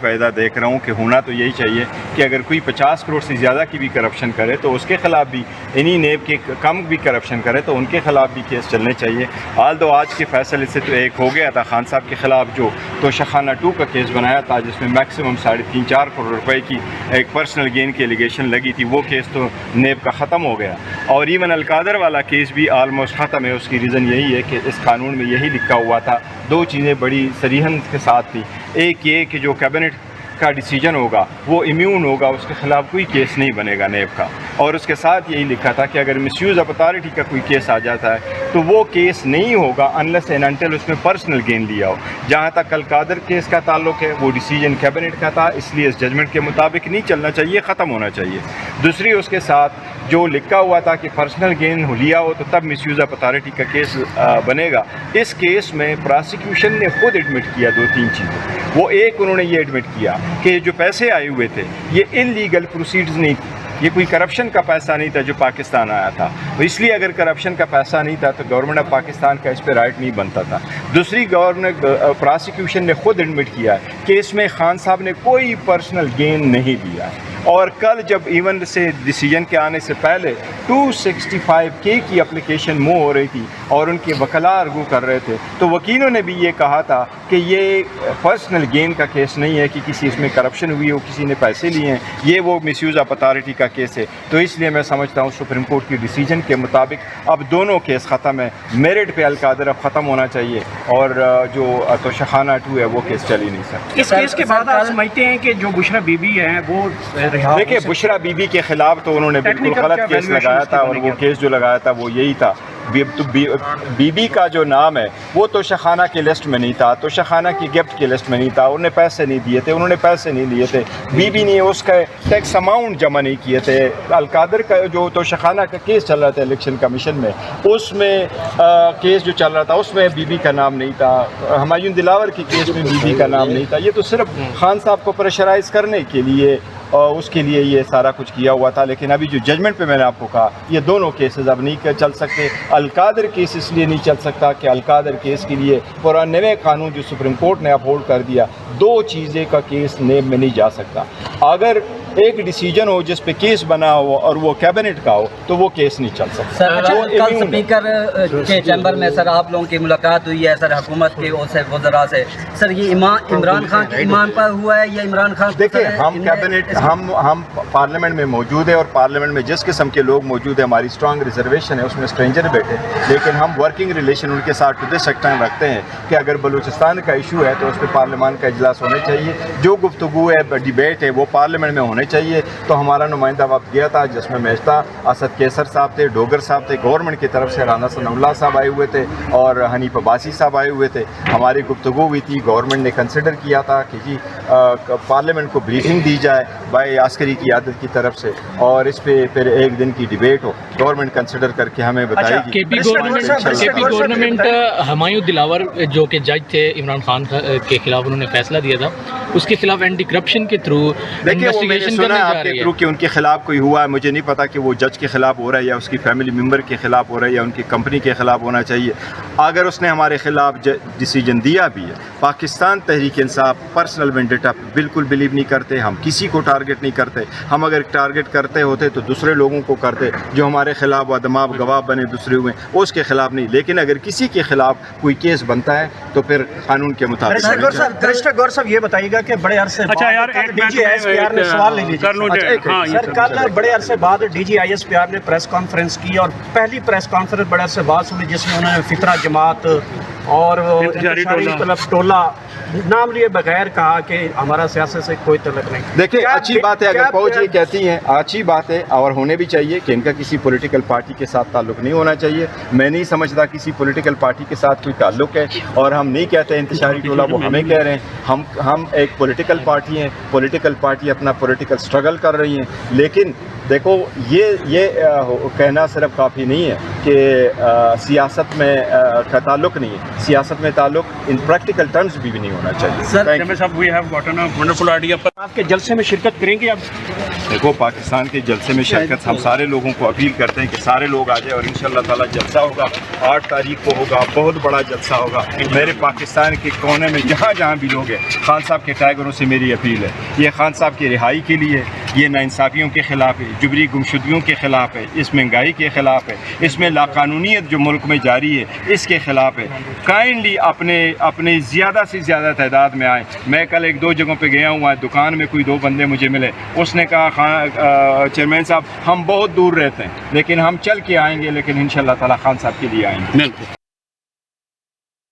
वायदा देख रहा हूँ कि होना तो यही चाहिए कि अगर कोई 50 करोड़ से ज़्यादा की भी करप्शन करे तो उसके ख़िलाफ़ भी, इन्हीं नेब के कम भी करप्शन करे तो उनके ख़िलाफ़ भी केस चलने चाहिए। हाल तो आज के फैसले से तो एक हो गया था खान साहब के ख़िलाफ़ जो तोशाखाना 2 का केस बनाया था, जिसमें मैक्सिमम 3.5-4 करोड़ रुपए की एक पर्सनल गेन की एलिगेशन लगी थी, वो केस तो नेब का ख़त्म हो गया। और इवन अलकादर वाला केस भी आलमोस्ट ख़त्म है। उसकी रीज़न यही है कि इस कानून में यही लिखा हुआ था, 2 चीज़ें बड़ी सरीहन के साथ थी। एक ये कि जो कैबिनेट का डिसीजन होगा वो इम्यून होगा, उसके ख़िलाफ़ कोई केस नहीं बनेगा नेब का। और उसके साथ यही लिखा था कि अगर मिसयूज़ ऑफ अथॉरिटी का कोई केस आ जाता है तो वो केस नहीं होगा अनलेस एंड अनटिल उसमें पर्सनल गेन लिया हो। जहाँ तक अलकादर केस का ताल्लुक़ है वो डिसीजन कैबिनेट का था, इसलिए इस जजमेंट के मुताबिक नहीं चलना चाहिए, ख़त्म होना चाहिए। दूसरी उसके साथ जो लिखा हुआ था कि पर्सनल गेन लिया हो तो तब मिसयूज़ ऑफ अथॉरिटी का केस बनेगा। इस केस में प्रोसिक्यूशन ने खुद एडमिट किया 2-3 चीज़ें। वो एक, उन्होंने ये एडमिट किया कि जो पैसे आए हुए थे ये इलीगल प्रोसीड्स नहीं थी, ये कोई करप्शन का पैसा नहीं था जो पाकिस्तान आया था, इसलिए अगर करप्शन का पैसा नहीं था तो गवर्नमेंट ऑफ पाकिस्तान का इस पर राइट नहीं बनता था। दूसरी, प्रोसिक्यूशन ने खुद एडमिट किया कि इसमें खान साहब ने कोई पर्सनल गेन नहीं लिया। और कल जब इवन से डिसीजन के आने से पहले 265K की एप्लीकेशन मूव हो रही थी और उनके वकला आर्गू कर रहे थे, तो वकीलों ने भी ये कहा था कि ये पर्सनल गेन का केस नहीं है कि किसी इसमें करप्शन हुई हो, किसी ने पैसे लिए हैं, ये वो मिसयूज़ ऑफ अथॉरिटी का केस है। तो इसलिए मैं समझता हूँ सुप्रीम कोर्ट की डिसीजन के मुताबिक अब दोनों केस ख़त्म है। मेरिट पे अलकादर अब ख़त्म होना चाहिए और जो तोशाखाना 2 है वो केस चल ही नहीं सकता। इस केस के बाद आप समझते हैं कि जो बुशरा बीबी हैं वो देखिए, बुशरा बीबी के ख़िलाफ़ तो उन्होंने बिल्कुल गलत केस लगाया था और वो केस जो लगाया था वो यही था। बीबी का जो नाम है वो तोशाखाना की लिस्ट में नहीं था, तोशाखाना की गिफ्ट की लिस्ट में नहीं था, उन्होंने पैसे नहीं दिए थे, उन्होंने पैसे नहीं लिए थे, बीबी ने उसका टैक्स अमाउंट जमा नहीं किए थे। अलकादर का जो तोशाखाना का केस चल रहा था इलेक्शन कमीशन में, उसमें केस जो चल रहा था उसमें बीबी का नाम नहीं था, हुमायूं दिलावर के केस में बीबी का नाम नहीं था। ये तो सिर्फ खान साहब को प्रेशराइज करने के लिए और उसके लिए ये सारा कुछ किया हुआ था। लेकिन अभी जो जजमेंट पे मैंने आपको कहा, ये दोनों केसेस अब नहीं चल सकते। अलकादर केस इसलिए नहीं चल सकता कि अलकादर केस के लिए 94 कानून जो सुप्रीम कोर्ट ने अपहोल्ड कर दिया, 2 चीज़ें का केस नेब में नहीं जा सकता। अगर एक डिसीजन हो जिस पे केस बना हो और वो कैबिनेट का हो तो वो केस नहीं चल सकता। सर, कल स्पीकर के चैम्बर में सर आप लोगों की मुलाकात हुई है सर हुकूमत के वज़रा से। सर ये इमरान खान के ईमान पर हुआ है या इमरान खान? देखिए, हम कैबिनेट हम पार्लियामेंट में मौजूद है और पार्लियामेंट में जिस किस्म के लोग मौजूद है, हमारी स्ट्रॉन्ग रिजर्वेशन है, उसमें स्ट्रेंजर बैठे, लेकिन हम वर्किंग रिलेशन उनके साथ टू दिस एक्सटेंड रखते हैं कि अगर बलूचिस्तान का इशू है तो उस पर पार्लियामान का इजलास होना चाहिए। जो गुफ्तगू है, डिबेट है, वो पार्लियामेंट में होने चाहिए। तो हमारा नुमाइंदा वक्त गया था जिसमें मैं था, असद कैसर साहब थे, डोगर साहब थे, गवर्नमेंट की तरफ से राना सनाउल्लाह साहब आए हुए थे और हनीफ अब्बासी साहब आए हुए थे। हमारी गुफ्तगू हुई थी, गवर्नमेंट ने कंसिडर किया था कि जी पार्लियामेंट को ब्रीफिंग दी जाए बाय आस्करी की आदत की तरफ से और इस पे फिर एक दिन की डिबेट हो, गवर्नमेंट कंसिडर करके हमें बताएगी। केपी गवर्नमेंट हुमायूं दिलावर जो कि जज थे इमरान खान के खिलाफ उन्होंने फैसला दिया था, उसके खिलाफ एंटी करप्शन के थ्रू इन्वेस्टिगेशन करने जा रही है कि उनके खिलाफ कोई हुआ है। मुझे नहीं पता कि वो जज के खिलाफ हो रहा है या उसकी फैमिली मेम्बर के खिलाफ हो रहा है या उनकी कंपनी के खिलाफ होना चाहिए। अगर उसने हमारे खिलाफ डिसीजन दिया भी है, पाकिस्तान तहरीक इंसाफ पर्सनल वेंडेटा बिल्कुल बिलीव नहीं करते, हम किसी को टारगेट नहीं करते। हम अगर टारगेट करते होते तो दूसरे लोगों को करते जो हमारे खिलाफ वादमाब गवाह बने दूसरे हुए, उसके खिलाफ नहीं। लेकिन अगर किसी के खिलाफ कोई केस बनता है तो फिर कानून के मुताबिक। गौर साहब ये बताइएगा कि बड़े अरसे DGISPR ने सवाल ले लीजिए सर, कल बड़े अरसे बाद DGISPR ने प्रेस कॉन्फ्रेंस की और पहली प्रेस कॉन्फ्रेंस बड़े अरसे बाद सुनी जिसमें उन्होंने फितरा जमात और टोला नाम लिए बगैर कहा कि हमारा सियासत से कोई तल्लुक नहीं। देखिए, अच्छी बात है अगर फौज ये कहती हैं, अच्छी बात है और होने भी चाहिए कि इनका किसी पॉलिटिकल पार्टी के साथ ताल्लुक नहीं होना चाहिए। मैं नहीं समझता किसी पॉलिटिकल पार्टी के साथ कोई ताल्लुक है और हम नहीं कहते इंतशारी टोला, वो हमें कह रहे हैं। हम एक पॉलिटिकल पार्टी हैं, पॉलिटिकल पार्टी अपना पॉलिटिकल स्ट्रगल कर रही हैं, लेकिन دیکھو یہ کہنا صرف کافی نہیں ہے کہ سیاست میں کا تعلق نہیں ہے، سیاست میں تعلق ان پریکٹیکل ٹرمز بھی نہیں ہونا چاہیے. چیئرمین صاحب we have gotten a wonderful idea. آپ کے جلسے میں شرکت کریں گے آپ؟ دیکھو پاکستان کے جلسے میں شرکت ہم سارے لوگوں کو اپیل کرتے ہیں کہ سارے لوگ آ جائیں، اور انشاءاللہ تعالیٰ جلسہ ہوگا 8 تاریخ کو ہوگا، بہت بڑا جلسہ ہوگا. میرے پاکستان کے کونے میں جہاں بھی لوگ ہیں، خان صاحب کے ٹائیگروں سے میری اپیل ہے، یہ خان صاحب کی رہائی کے لیے، یہ ناانصافیوں کے خلاف ہے، جبری گمشدگیوں کے خلاف ہے، اس مہنگائی کے خلاف ہے، اس میں لاقانونیت جو ملک میں جاری ہے اس کے خلاف ہے. کائنڈلی اپنے زیادہ سے زیادہ تعداد میں آئیں. میں کل 1-2 جگہوں پہ گیا ہوں، دکان میں کوئی 2 بندے مجھے ملے، اس نے کہا چیئرمین صاحب ہم بہت دور رہتے ہیں لیکن ہم چل کے آئیں گے، لیکن انشاءاللہ تعالیٰ خان صاحب کے لیے آئیں گے.